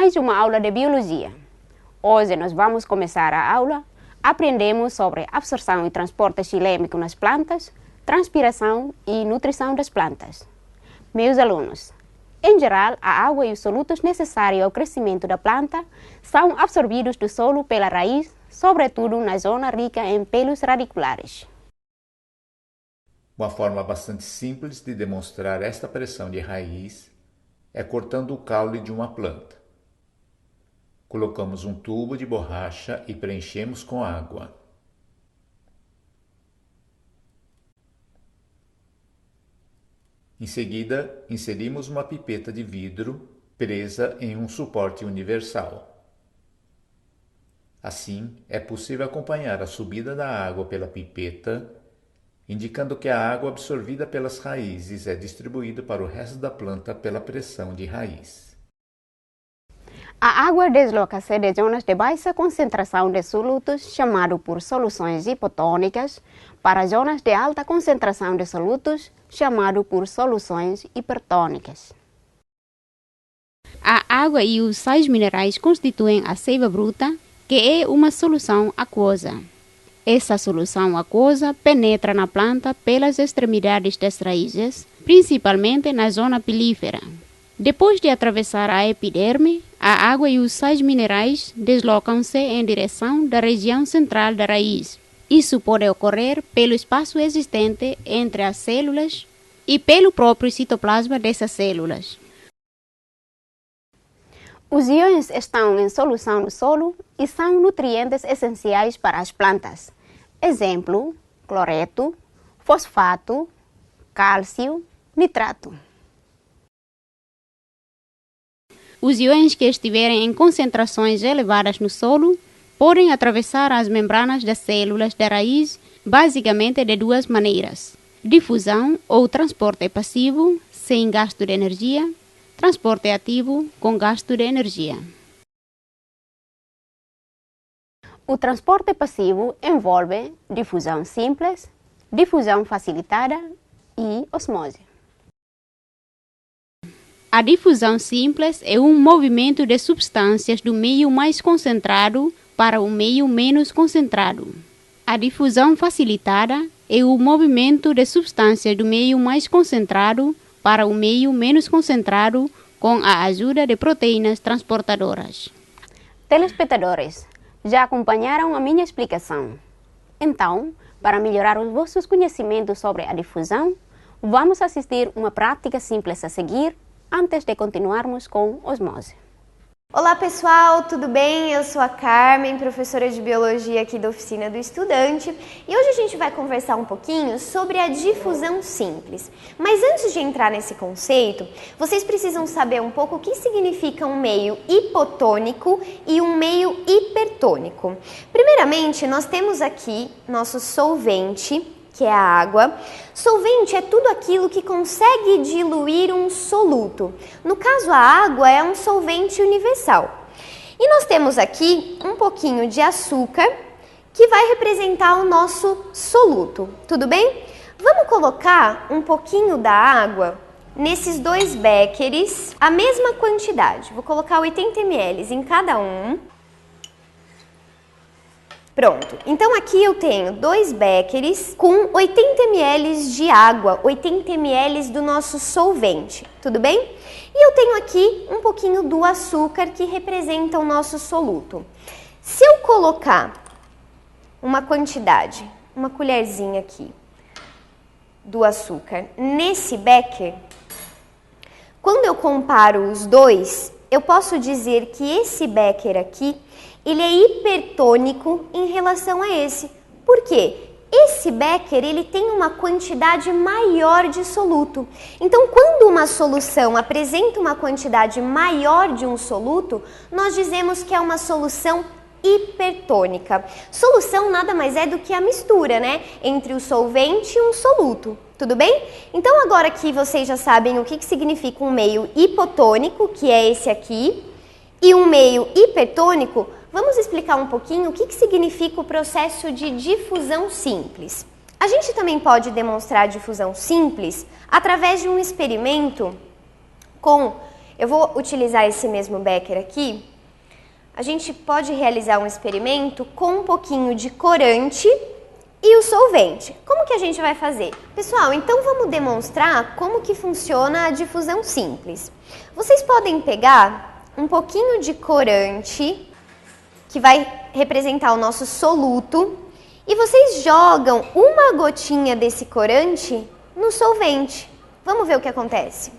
Mais uma aula de biologia. Hoje nós vamos começar a aula. Aprendemos sobre absorção e transporte xilêmico nas plantas, transpiração e nutrição das plantas. Meus alunos, em geral, a água e os solutos necessários ao crescimento da planta são absorvidos do solo pela raiz, sobretudo na zona rica em pelos radiculares. Uma forma bastante simples de demonstrar esta pressão de raiz é cortando o caule de uma planta. Colocamos um tubo de borracha e preenchemos com água. Em seguida, inserimos uma pipeta de vidro presa em um suporte universal. Assim, é possível acompanhar a subida da água pela pipeta, indicando que a água absorvida pelas raízes é distribuída para o resto da planta pela pressão de raiz. A água desloca-se de zonas de baixa concentração de solutos, chamado por soluções hipotônicas, para zonas de alta concentração de solutos, chamado por soluções hipertônicas. A água e os sais minerais constituem a seiva bruta, que é uma solução aquosa. Essa solução aquosa penetra na planta pelas extremidades das raízes, principalmente na zona pilífera. Depois de atravessar a epiderme, a água e os sais minerais deslocam-se em direção da região central da raiz. Isso pode ocorrer pelo espaço existente entre as células e pelo próprio citoplasma dessas células. Os íons estão em solução no solo e são nutrientes essenciais para as plantas. Exemplo: cloreto, fosfato, cálcio, nitrato. Os íons que estiverem em concentrações elevadas no solo podem atravessar as membranas das células da raiz basicamente de duas maneiras: difusão ou transporte passivo, sem gasto de energia, transporte ativo, com gasto de energia. O transporte passivo envolve difusão simples, difusão facilitada e osmose. A difusão simples é um movimento de substâncias do meio mais concentrado para o meio menos concentrado. A difusão facilitada é o movimento de substâncias do meio mais concentrado para o meio menos concentrado com a ajuda de proteínas transportadoras. Telespectadores, já acompanharam a minha explicação? Então, para melhorar os vossos conhecimentos sobre a difusão, vamos assistir uma prática simples a seguir antes de continuarmos com osmose. Olá pessoal, tudo bem? Eu sou a Carmen, professora de Biologia aqui da Oficina do Estudante, e hoje a gente vai conversar um pouquinho sobre a difusão simples. Mas antes de entrar nesse conceito, vocês precisam saber um pouco o que significa um meio hipotônico e um meio hipertônico. Primeiramente, nós temos aqui nosso solvente, que é a água. Solvente é tudo aquilo que consegue diluir um soluto. No caso, a água é um solvente universal. E nós temos aqui um pouquinho de açúcar, que vai representar o nosso soluto. Tudo bem? Vamos colocar um pouquinho da água nesses 2 béqueres, a mesma quantidade. Vou colocar 80 ml em cada um. Pronto, então aqui eu tenho 2 béqueres com 80 ml de água, 80 ml do nosso solvente, tudo bem? E eu tenho aqui um pouquinho do açúcar que representa o nosso soluto. Se eu colocar uma quantidade, uma colherzinha aqui do açúcar nesse becker, quando eu comparo os dois, eu posso dizer que esse becker aqui ele é hipertônico em relação a esse. Por quê? esse becker ele tem uma quantidade maior de soluto. Então, quando uma solução apresenta uma quantidade maior de um soluto, nós dizemos que é uma solução hipertônica. Solução nada mais é do que a mistura, né, entre o solvente e um soluto. Tudo bem? Então, agora que vocês já sabem o que significa um meio hipotônico, que é esse aqui, e um meio hipertônico, vamos explicar um pouquinho o que significa o processo de difusão simples. A gente também pode demonstrar a difusão simples através de um experimento eu vou utilizar esse mesmo becker aqui. A gente pode realizar um experimento com um pouquinho de corante e o solvente. Como que a gente vai fazer? Pessoal, então vamos demonstrar como que funciona a difusão simples. Vocês podem pegar um pouquinho de corante, que vai representar o nosso soluto, e vocês jogam uma gotinha desse corante no solvente. Vamos ver o que acontece.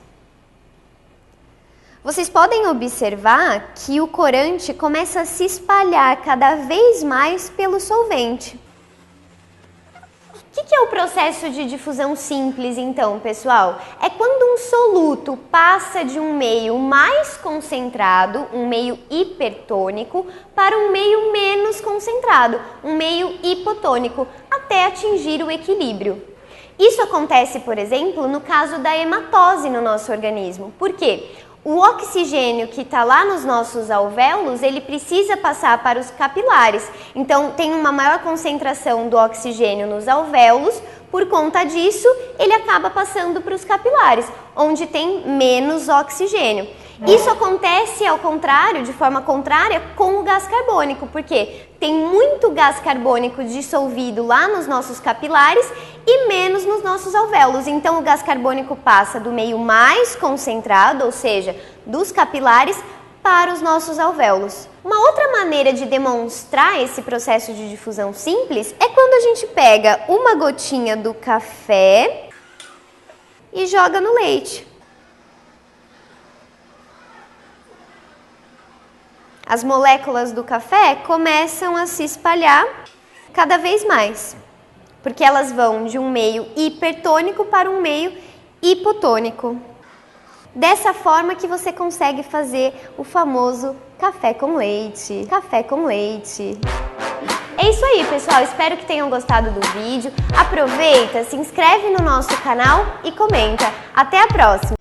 Vocês podem observar que o corante começa a se espalhar cada vez mais pelo solvente. O que é o processo de difusão simples, então, pessoal? É quando um soluto passa de um meio mais concentrado, um meio hipertônico, para um meio menos concentrado, um meio hipotônico, até atingir o equilíbrio. Isso acontece, por exemplo, no caso da hematose no nosso organismo. Por quê? O oxigênio que está lá nos nossos alvéolos, ele precisa passar para os capilares. Então, tem uma maior concentração do oxigênio nos alvéolos. Por conta disso, ele acaba passando para os capilares, onde tem menos oxigênio. Isso acontece ao contrário, de forma contrária, com o gás carbônico, porque tem muito gás carbônico dissolvido lá nos nossos capilares e menos nos nossos alvéolos. Então, o gás carbônico passa do meio mais concentrado, ou seja, dos capilares, para os nossos alvéolos. Uma outra maneira de demonstrar esse processo de difusão simples é quando a gente pega uma gotinha do café e joga no leite. As moléculas do café começam a se espalhar cada vez mais, porque elas vão de um meio hipertônico para um meio hipotônico. Dessa forma que você consegue fazer o famoso café com leite. Café com leite. É isso aí, pessoal. Espero que tenham gostado do vídeo. Aproveita, se inscreve no nosso canal e comenta. Até a próxima!